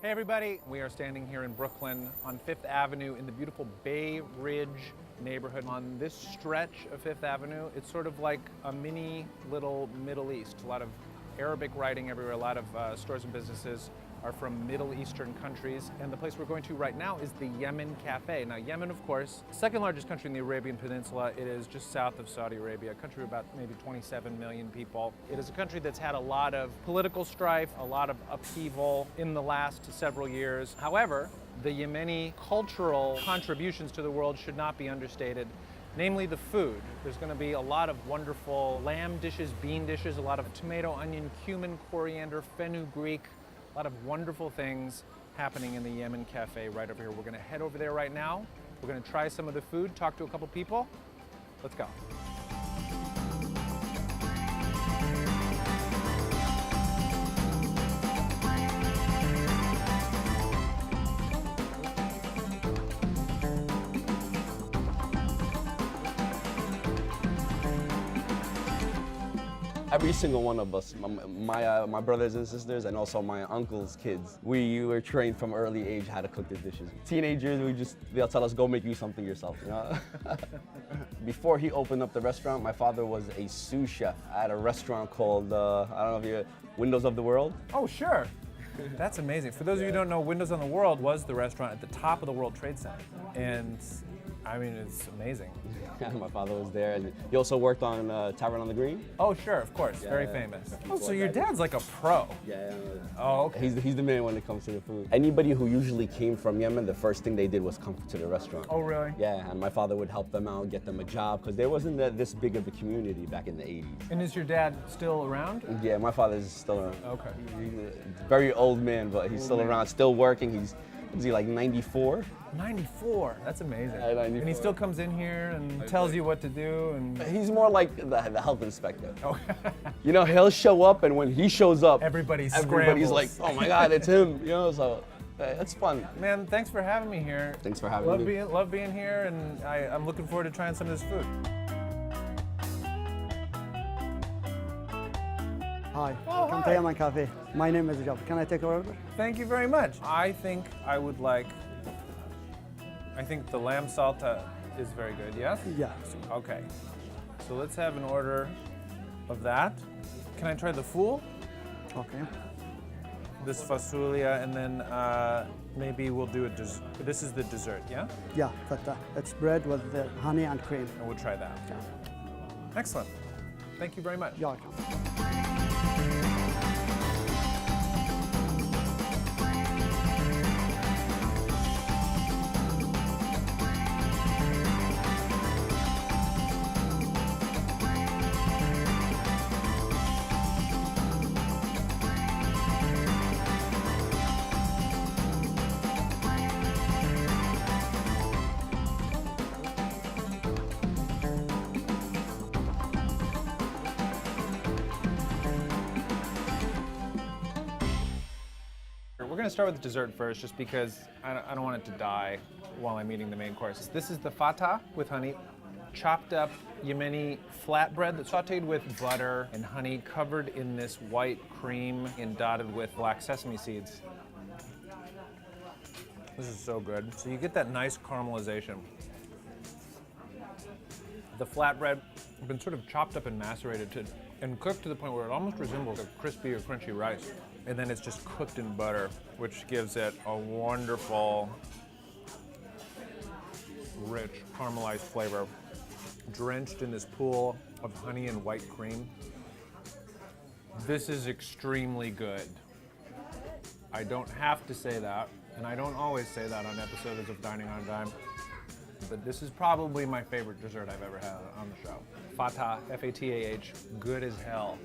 Hey everybody, we are standing here in Brooklyn on 5th Avenue in the beautiful Bay Ridge neighborhood. On this stretch of 5th Avenue, it's sort of like a mini little Middle East. A lot of Arabic writing everywhere, a lot of stores and businesses are from Middle Eastern countries. And the place we're going to right now is the Yemen Cafe. Now Yemen, of course, second largest country in the Arabian Peninsula. It is just south of Saudi Arabia, a country of about maybe 27 million people. It is a country that's had a lot of political strife, a lot of upheaval in the last several years. However, the Yemeni cultural contributions to the world should not be understated. Namely the food. There's going to be a lot of wonderful lamb dishes, bean dishes, a lot of tomato, onion, cumin, coriander, fenugreek, a lot of wonderful things happening in the Yemen Cafe right over here. We're going to head over there right now. We're going to try some of the food, talk to a couple people. Let's go. Every single one of us, my brothers and sisters, and also my uncle's kids, we were trained from early age how to cook the dishes. Teenagers, they'll tell us, go make you something yourself, you know? Before he opened up the restaurant, my father was a sous chef at a restaurant called, I don't know if you, Windows of the World. Oh, sure. That's amazing. For those of you who don't know, Windows on the World was the restaurant at the top of the World Trade Center. And I mean, it's amazing. My father was there, and he also worked on Tavern on the Green. Oh, sure, of course. Yeah, very famous. Oh, so your dad's like a pro. Yeah. Oh, okay. He's the man when it comes to the food. Anybody who usually came from Yemen, the first thing they did was come to the restaurant. Oh, really? Yeah, and my father would help them out, get them a job, because there wasn't this big of a community back in the 80s. And is your dad still around? Yeah, my father's still around. Okay. He's a very old man, but he's still around, still working. Is he like 94? 94, that's amazing. Yeah, 94. And he still comes in here and tells you what to do and... He's more like the health inspector. Oh. You know, he'll show up, and when he shows up, everybody's like, oh my God, it's him, you know, so it's fun. Man, thanks for having me here. Thanks for having me. Love being here, and I'm looking forward to trying some of this food. Hi, welcome to Yemen Cafe. My name is Job. Can I take your order? Thank you very much. I think the lamb salta is very good, yes? Yeah. Okay, so let's have an order of that. Can I try the fool? Okay. This fasulia, and then maybe we'll do a dessert. This is the dessert, yeah? Yeah, fatah. It's bread with honey and cream. And we'll try that. Yeah. Excellent. Thank you very much. You're welcome. We're going to start with the dessert first, just because I don't want it to die while I'm eating the main course. This is the fatah with honey, chopped up Yemeni flatbread that's sauteed with butter and honey, covered in this white cream and dotted with black sesame seeds. This is so good. So you get that nice caramelization. The flatbread has been sort of chopped up and macerated and cooked to the point where it almost resembles a crispy or crunchy rice. And then it's just cooked in butter, which gives it a wonderful, rich, caramelized flavor, drenched in this pool of honey and white cream. This is extremely good. I don't have to say that, and I don't always say that on episodes of Dining on Dime, but this is probably my favorite dessert I've ever had on the show. Fatah, F-A-T-A-H, good as hell.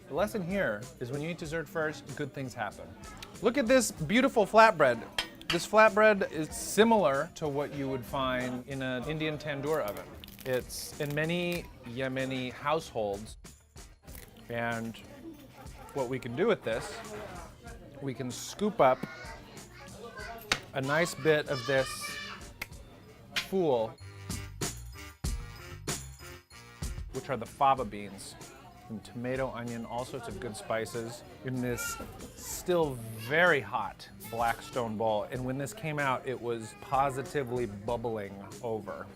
The lesson here is when you eat dessert first, good things happen. Look at this beautiful flatbread. This flatbread is similar to what you would find in an Indian tandoor oven. It's in many Yemeni households. And what we can do with this, we can scoop up a nice bit of this fool, which are the fava beans. and tomato, onion, all sorts of good spices in this still very hot Blackstone bowl. And when this came out, it was positively bubbling over,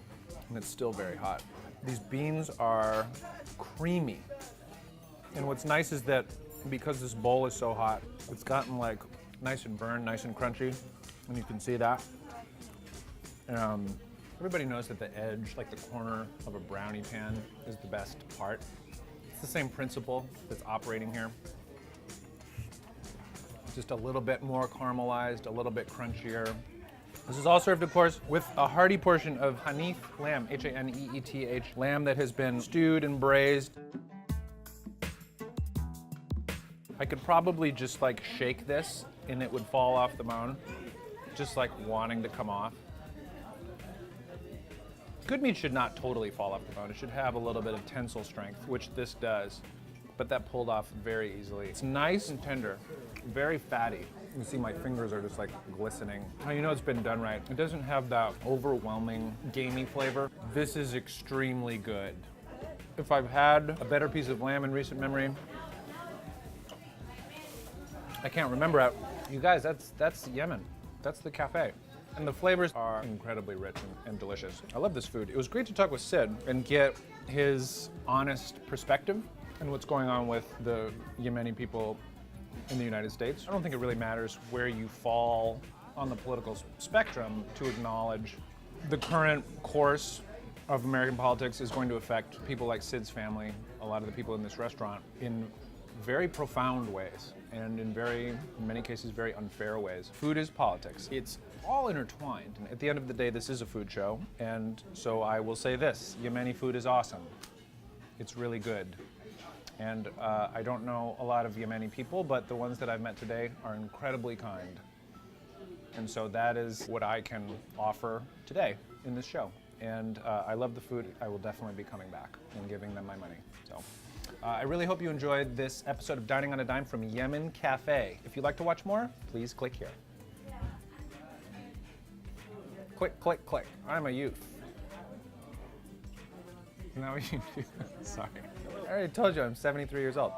and it's still very hot. These beans are creamy. And what's nice is that because this bowl is so hot, it's gotten like nice and burned, nice and crunchy, and you can see that. Everybody knows that the edge, like the corner of a brownie pan, is the best part. It's the same principle that's operating here. Just a little bit more caramelized, a little bit crunchier. This is all served, of course, with a hearty portion of hanif lamb, H-A-N-E-E-T-H, lamb that has been stewed and braised. I could probably just like shake this and it would fall off the bone, just like wanting to come off. Good meat should not totally fall off the bone. It should have a little bit of tensile strength, which this does, but that pulled off very easily. It's nice and tender, very fatty. You can see my fingers are just like glistening. Now you know it's been done right. It doesn't have that overwhelming gamey flavor. This is extremely good. If I've had a better piece of lamb in recent memory, I can't remember it. You guys, that's Yemen. That's the cafe. And the flavors are incredibly rich and delicious. I love this food. It was great to talk with Sid and get his honest perspective on what's going on with the Yemeni people in the United States. I don't think it really matters where you fall on the political spectrum to acknowledge the current course of American politics is going to affect people like Sid's family, a lot of the people in this restaurant, in very profound ways and in many cases, very unfair ways. Food is politics. It's all intertwined. And at the end of the day, this is a food show. And so I will say this, Yemeni food is awesome. It's really good. And I don't know a lot of Yemeni people, but the ones that I've met today are incredibly kind. And so that is what I can offer today in this show. And I love the food. I will definitely be coming back and giving them my money. So I really hope you enjoyed this episode of Dining on a Dime from Yemen Cafe. If you'd like to watch more, please click here. Click, click, click. I'm a youth. Now you do. Sorry. I already told you I'm 73 years old.